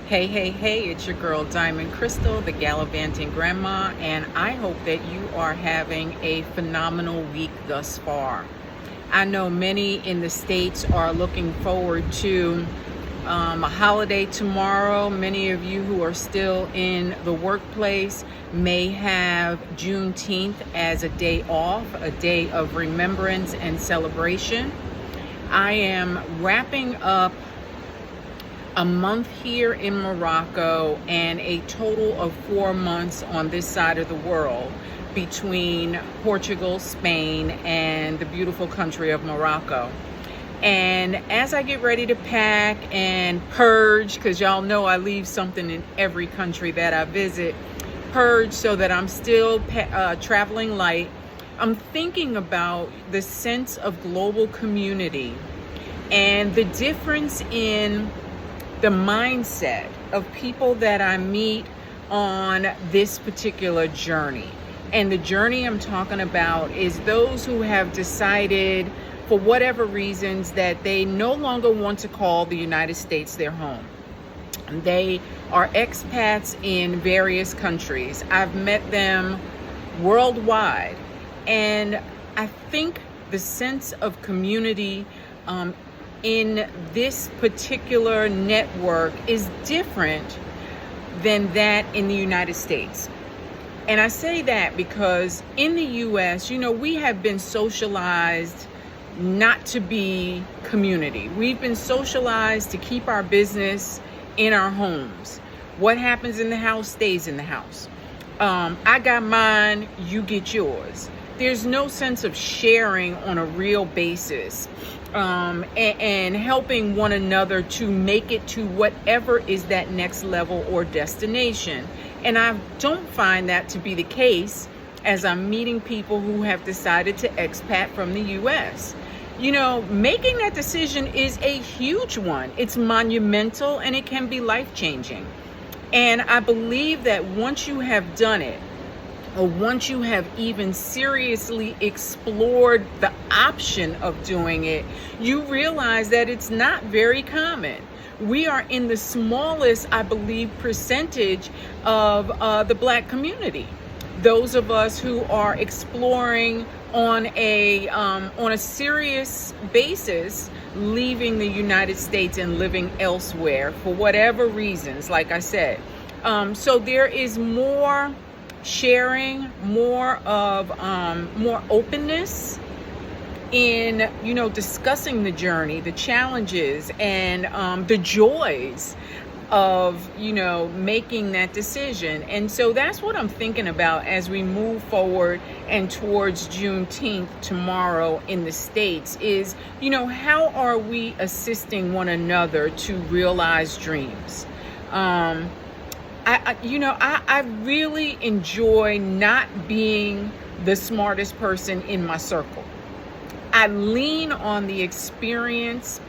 Hey, it's your girl Diamond Crystal, the Gallivanting Grandma, and I hope that you are having a phenomenal week thus far. I know many in the States are looking forward to a holiday tomorrow. Many of you who are still in the workplace may have Juneteenth as a day off, a day of remembrance and celebration. I am wrapping up a month here in Morocco and a total of 4 months on this side of the world between Portugal, Spain, and the beautiful country of Morocco. And as I get ready to pack and purge, because y'all know I leave something in every country that I visit, purge so that I'm still traveling light, I'm thinking about the sense of global community and the difference in the mindset of people that I meet on this particular journey. And the journey I'm talking about is those who have decided, for whatever reasons, that they no longer want to call the United States their home. They are expats in various countries. I've met them worldwide. And I think the sense of community in this particular network is different than that in the United States. And I say that because in the US, we have been socialized not to be community. We've been socialized to keep our business in our homes. What happens in the house stays in the house. I got mine, you get yours. There's no sense of sharing on a real basis and helping one another to make it to whatever is that next level or destination. And I don't find that to be the case as I'm meeting people who have decided to expat from the US. Making that decision is a huge one. It's monumental and it can be life-changing. And I believe that once you have done it, or once you have even seriously explored the option of doing it, you realize that it's not very common. We are in the smallest, I believe, percentage of the Black community. Those of us who are exploring on a serious basis, leaving the United States and living elsewhere for whatever reasons, like I said. So there is more sharing, more openness in discussing the journey, the challenges, and the joys of making that decision. And so that's what I'm thinking about as we move forward and towards Juneteenth tomorrow in the States is how are we assisting one another to realize dreams? I really enjoy not being the smartest person in my circle. I lean on the experience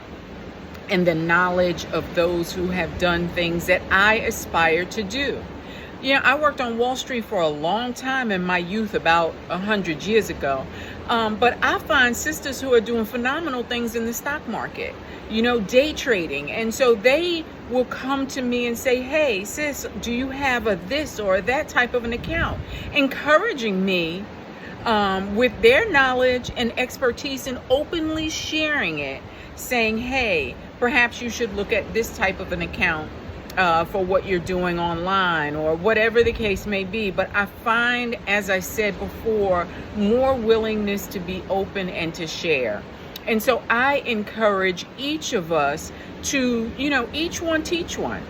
and the knowledge of those who have done things that I aspire to do. I worked on Wall Street for a long time in my youth, about 100 years ago. But I find sisters who are doing phenomenal things in the stock market, day trading. And so they will come to me and say, hey, sis, do you have a this or that type of an account? Encouraging me with their knowledge and expertise and openly sharing it, saying, hey, perhaps you should look at this type of an account for what you're doing online or whatever the case may be. But I find, as I said before, more willingness to be open and to share. And so I encourage each of us to, each one teach one.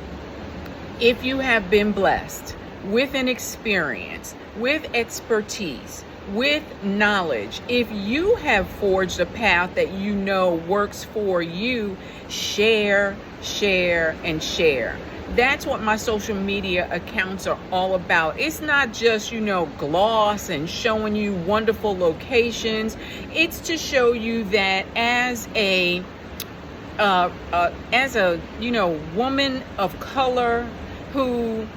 If you have been blessed with an experience, with expertise, with knowledge, if you have forged a path that works for you, share, and share. That's what my social media accounts are all about. It's not just, gloss and showing you wonderful locations. It's to show you that as a woman of color who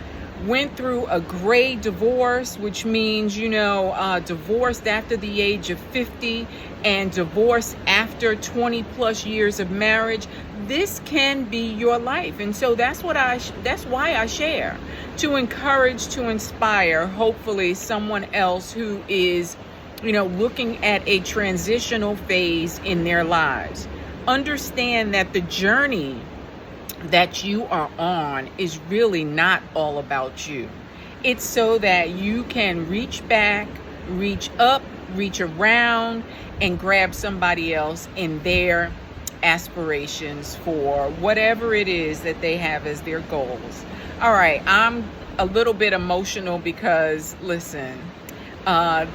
went through a gray divorce, which means, divorced after the age of 50 and divorced after 20 plus years of marriage. this can be your life. And so that's why I share, to encourage, to inspire, hopefully someone else who is, looking at a transitional phase in their lives. Understand that the journey that you are on is really not all about you. It's so that you can reach back, reach up, reach around, and grab somebody else in their aspirations for whatever it is that they have as their goals. All right, I'm a little bit emotional because, listen,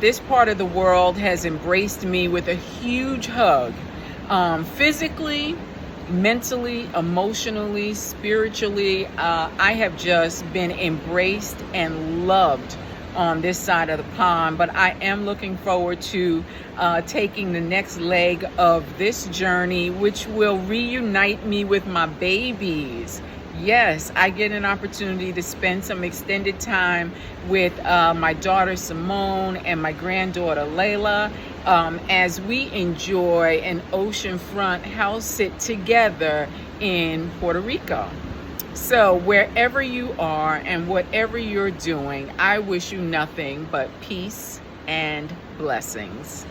this part of the world has embraced me with a huge hug, physically, mentally, emotionally, spiritually. I have just been embraced and loved on this side of the pond, but I am looking forward to taking the next leg of this journey, which will reunite me with my babies. Yes, I get an opportunity to spend some extended time with my daughter Simone and my granddaughter Layla, as we enjoy an oceanfront house sit together in Puerto Rico. So wherever you are and whatever you're doing, I wish you nothing but peace and blessings.